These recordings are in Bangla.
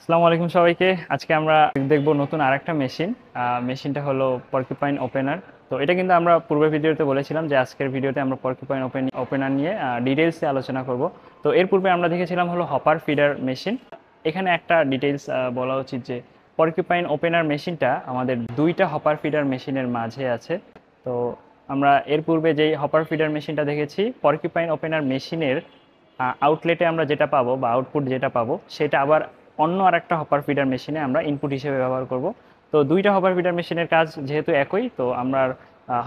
আসসালামু আলাইকুম সবাইকে। আজকে আমরা দেখব নতুন আরেকটা মেশিন। মেশিনটা হলো পরকিউপাইন ওপেনার। তো এটা কিন্তু আমরা পূর্বের ভিডিওতে বলেছিলাম যে আজকের ভিডিওতে আমরা পরকিউপাইন ওপেনার নিয়ে ডিটেইলসে আলোচনা করব। তো এর পূর্বে আমরা দেখেছিলাম হলো হপার ফিডার মেশিন। এখানে একটা ডিটেইলস বলা উচিত যে পরকিউপাইন ওপেনার মেশিনটা আমাদের দুইটা হপার ফিডার মেশিনের মাঝে আছে। তো আমরা এর পূর্বে যেই হপার ফিডার মেশিনটা দেখেছি, পরকিউপাইন ওপেনার মেশিনের আউটলেটে আমরা যেটা পাবো বা আউটপুট যেটা পাবো সেটা আবার অন্য আরেকটা হপার ফিডার মেশিনে আমরা ইনপুট হিসেবে ব্যবহার করব। তো দুইটা হপার ফিডার মেশিনের কাজ যেহেতু একই, তো আমরা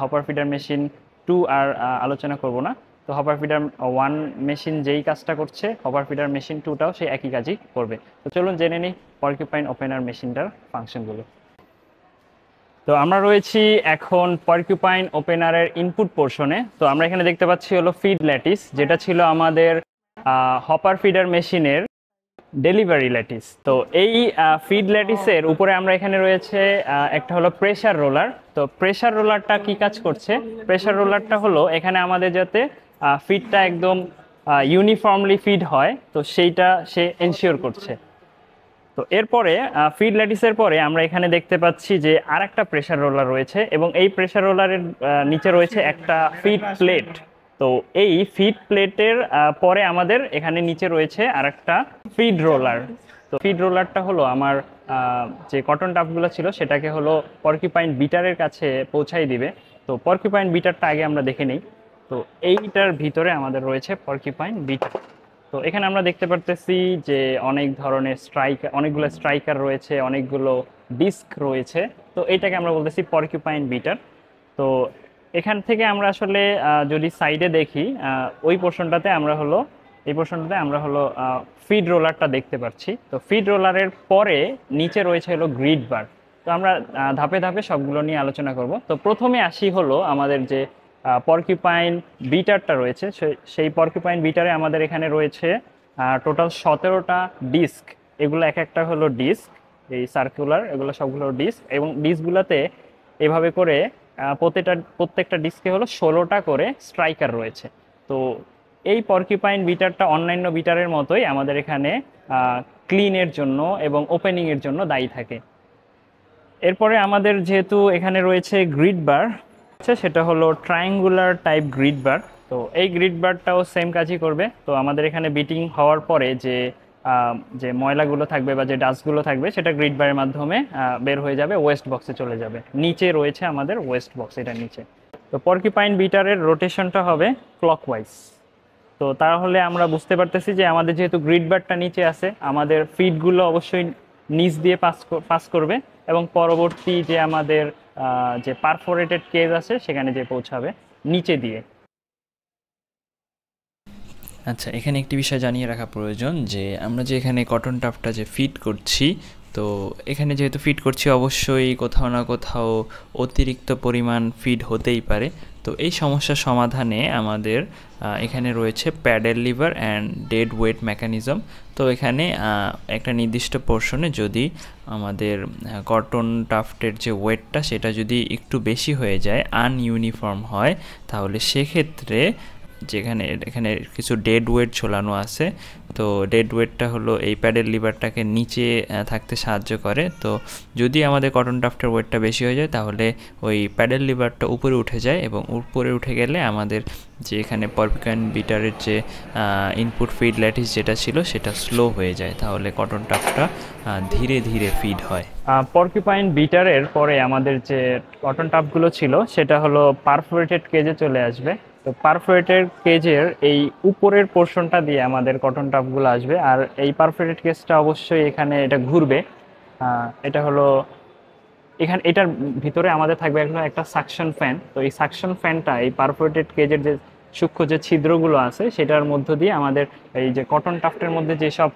হপার ফিডার মেশিন 2 আর আলোচনা করব না। তো হপার ফিডার 1 মেশিন যেই কাজটা করছে, হপার ফিডার মেশিন 2টাও সেই একই কাজই করবে। তো চলুন জেনে নিই পরকিউপাইন ওপেনার মেশিনটার ফাংশনগুলো। তো আমরা রয়েছি এখন পরকিউপাইন ওপেনারের ইনপুট পোর্শনে। তো আমরা এখানে দেখতে পাচ্ছি হলো ফিড ল্যাটিস, যেটা ছিল আমাদের হপার ফিডার মেশিনের ডেলিভারি ল্যাটিস। তো এই ফিড ল্যাটিসের উপরে আমরা এখানে রয়েছে একটা হলো প্রেসার রোলার। তো প্রেসার রোলারটা কি কাজ করছে? প্রেসার রোলারটা হলো এখানে আমাদের যাতে ফিডটা একদম ইউনিফর্মলি ফিড হয়, তো সেইটা সে এনশিওর করছে। তো এরপরে ফিড ল্যাটিসের পরে আমরা এখানে দেখতে পাচ্ছি যে আরেকটা প্রেসার রোলার রয়েছে, এবং এই প্রেসার রোলারের নিচে রয়েছে একটা ফিড প্লেট। তো এই ফিড প্লেটের পরে আমাদের এখানে নিচে রয়েছে আরেকটা ফিড রোলার। তো ফিড রোলারটা হলো আমার যে কটন টাফগুলো ছিল সেটাকে হলো পরকিউপাইন বিটারের কাছে পৌঁছাই দিবে। তো পরকিউপাইন বিটারটা আগে আমরা দেখে নিই। তো এইটার ভিতরে আমাদের রয়েছে পরকিউপাইন বিটার। তো এখানে আমরা দেখতে পারতেছি যে অনেক ধরনের অনেকগুলো স্ট্রাইকার রয়েছে, অনেকগুলো ডিস্ক রয়েছে। তো এটাকে আমরা বলতেছি পরকিউপাইন বিটার। তো এখান থেকে আমরা আসলে যদি সাইডে দেখি, ওই পোর্শনটাতে আমরা হলো এই পোর্শনটাতে আমরা হলো ফিড রোলারটা দেখতে পাচ্ছি। তো ফিড রোলারের পরে নিচে রয়েছে হলো গ্রিড বার। তো আমরা ধাপে ধাপে সবগুলো নিয়ে আলোচনা করব। তো প্রথমে আসি হলো আমাদের যে পরকিউপাইন বিটারটা রয়েছে, সেই পরকিউপাইন বিটারে আমাদের এখানে রয়েছে টোটাল 17টা ডিস্ক। এগুলো এক একটা হলো ডিস্ক, এই সার্কুলার, এগুলো সবগুলো ডিস্ক, এবং ডিস্কগুলোতে এভাবে করে প্রত্যেকটা ডিস্কে হলো 16টা করে স্ট্রাইকার রয়েছে। তো এই পরকিউপাইন বিটারটা অন্যান্য বিটারের মতোই আমাদের এখানে ক্লিনের জন্য এবং ওপেনিংয়ের জন্য দায়ী থাকে। এরপরে আমাদের যেহেতু এখানে রয়েছে গ্রিড বার, সেটা হলো ট্রায়াঙ্গুলার টাইপ গ্রিড বার। তো এই গ্রিড বারটাও সেম কাজই করবে। তো আমাদের এখানে বিটিং হওয়ার পরে যে ময়লাগুলো থাকবে বা যে ডাস্টগুলো থাকবে সেটা গ্রিড বারের মাধ্যমে বের হয়ে যাবে, ওয়েস্ট বক্সে চলে যাবে। নিচে রয়েছে আমাদের ওয়েস্ট বক্স, এটা নিচে। তো পরকিউপাইন বিটারের রোটেশনটা হবে ক্লকওয়াইজ। তো তাহলে আমরা বুঝতে পারতেছি যে আমাদের যেহেতু গ্রিড বারটা নিচে আছে, আমাদের ফিডগুলো অবশ্যই নিচ দিয়ে পাস করবে, এবং পরবর্তী যে আমাদের যে পারফোরেটেড কেজ আছে সেখানে যে পৌঁছাবে নিচে দিয়ে। আচ্ছা, এখানে একটি বিষয় জানিয়ে রাখা প্রয়োজন যে আমরা যে এখানে কটন টাফটা যে ফিট করছি, তো এখানে যেহেতু ফিট করছি অবশ্যই কোথাও না কোথাও অতিরিক্ত পরিমাণ ফিড হতেই পারে। তো এই সমস্যার সমাধানে আমাদের এখানে রয়েছে pedal lever and dead weight mechanism. তো এখানে একটা নির্দিষ্ট পোর্শনে যদি আমাদের কটন টাফটের যে ওয়েটটা সেটা যদি একটু বেশি হয়ে যায়, আনইউনিফর্ম হয়, তাহলে সেক্ষেত্রে যেখানে এখানে কিছু ডেড ওয়েট ঝোলানো আছে, তো ডেড ওয়েটটা হলো এই প্যাডেল লিভারটাকে নিচে থাকতে সাহায্য করে। তো যদি আমাদের কটন টাফটের ওয়েটটা বেশি হয়ে যায় তাহলে ওই প্যাডেল লিভারটা উপরে উঠে যায়, এবং উপরে উঠে গেলে আমাদের যে এখানে পরকিউপাইন বিটারের যে ইনপুট ফিড ল্যাটিস যেটা ছিল সেটা স্লো হয়ে যায়, তাহলে কটন টাফটা ধীরে ধীরে ফিড হয়। পরকিউপাইন বিটারের পরে আমাদের যে কটন টাপগুলো ছিল সেটা হলো পারফোরেটেড কেজে চলে আসবে। তো পারফোরেটেড কেজের এই উপরের পোর্শনটা দিয়ে আমাদের কটন টাপগুলো আসবে, আর এই পারফোরেটেড কেজটা অবশ্যই এখানে এটা ঘুরবে। এটা হলো এটার ভিতরে আমাদের থাকবে একটা সাকশন ফ্যান। তো এই সাকশন ফ্যানটা এই পারফোরেটেড কেজের যে সূক্ষ্ম যে ছিদ্রগুলো আছে সেটার মধ্য দিয়ে আমাদের এই যে কটন টাফটের মধ্যে যেসব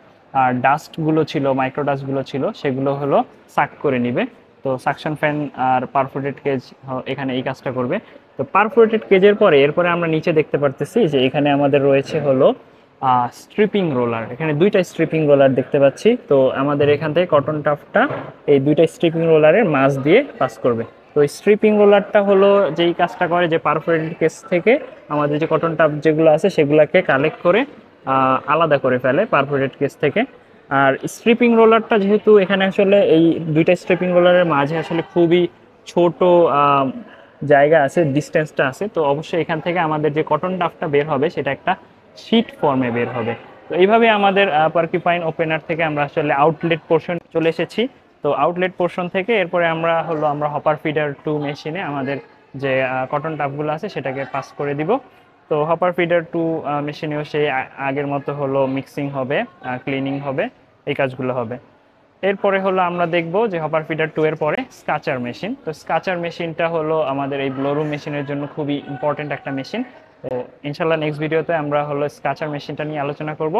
ডাস্টগুলো ছিল, মাইক্রো ডাস্টগুলো ছিল, সেগুলো হলো সাক করে নিবে। তো সাকশন ফ্যান আর পারফোরেটেড কেজ এখানে এই কাজটা করবে। তো পারফোরেটেড কেজের পরে এরপরে আমরা নিচে দেখতে পারতেছি যে এখানে আমাদের রয়েছে হলো স্ট্রিপিং রোলার। এখানে দুইটা স্ট্রিপিং রোলার দেখতে পাচ্ছি। তো আমাদের এখান থেকে কটন টাফটা এই দুইটা স্ট্রিপিং রোলারের মাঝ দিয়ে পাস করবে। তো স্ট্রিপিং রোলারটা হলো যেই কাজটা করে, যে পারফোরেটেড কেস থেকে আমাদের যে কটন টাফ যেগুলো আছে সেগুলোকে কালেক্ট করে আলাদা করে ফেলে পারফোরেটেড কেস থেকে। আর স্ট্রিপিং রোলারটা যেহেতু এখানে আসলে এই দুইটা স্ট্রিপিং রোলারের মাঝে আসলে খুবই ছোট জায়গা আছে, ডিস্টেন্সটা আছে, তো অবশ্যই এখান থেকে আমাদের যে কটন টাফটা বের হবে সেটা একটা শীট ফর্মে বের হবে। তো এইভাবে আমাদের পার্কিউপাইন ওপেনার থেকে আমরা আসলে আউটলেট পোর্শন চলে এসেছি। তো আউটলেট পোর্শন থেকে এরপরে আমরা হপার ফিডার 2 মেশিনে আমাদের যে কটন টাফগুলো আছে সেটাকে পাস করে দিব। তো হপার ফিডার 2 মেশিনেও সেই আগের মতো হলো মিক্সিং হবে, ক্লিনিং হবে, এই কাজগুলো হবে। এরপরে হলো আমরা দেখব যে হপার ফিডার 2 এর পরে স্কাচার মেশিন। তো স্কাচার মেশিনটা হলো আমাদের এই ব্লোরুম মেশিনের জন্য খুবই ইম্পর্টেন্ট একটা মেশিন। তো ইনশাল্লাহ নেক্সট ভিডিওতে আমরা হলো স্কাচার মেশিনটা নিয়ে আলোচনা করব।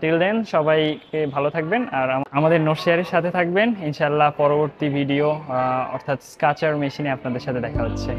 টিল দেন সবাইকে ভালো থাকবেন আর আমাদের নোট শেয়ারের সাথে থাকবেন। ইনশাল্লাহ পরবর্তী ভিডিও অর্থাৎ স্কাচার মেশিনে আপনাদের সাথে দেখা হচ্ছে।